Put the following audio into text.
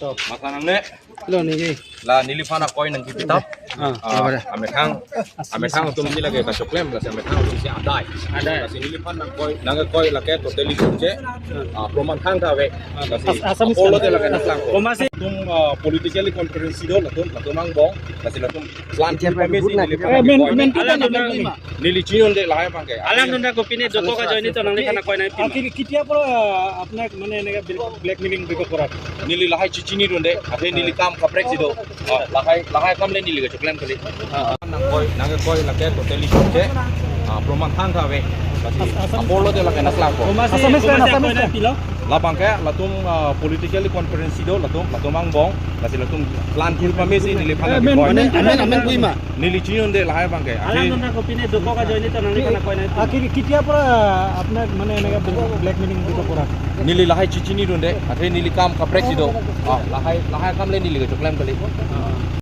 Makanan ne Lo nih. la nilifana koi nang kipitap. Ametang untuk menilai ke soklem la ametang untuk si adai. Ada. Kasi nilifan nang koi la ke totally kunje. Proman hang ta we. Asam Apollo de la ke naslang ko. Masih Tum politically conference do la tum mang bong. Kasi la tum plan pamesi nilifan nili chion de la bang ke. alam nunda ko pine joko ka joini to nangli kana koi nai pin kitia pura apna mane nega blackmailing biko pura nili lahai chichini donde ate nili kam kaprek sido lahai kam le nili ke soklem kali. Nang koi la ke totally kunje. Proman hang ta we. Kasi Apollo de la ke naslang ko. Asamis kan pilo Lapang kaya latung politically conference do latung mang bong kasi latung plan pamesi nilifan ke koi. amen kuima Nili chion de lahai bang ke. alam nunda ko pine joko ka joini to nangli kana koi nai kitia pura apna mane nega blackmailing biko pura Nili lahai chichini donde ate nili kam kaprek sido lahai kam le nili ke soklem kali.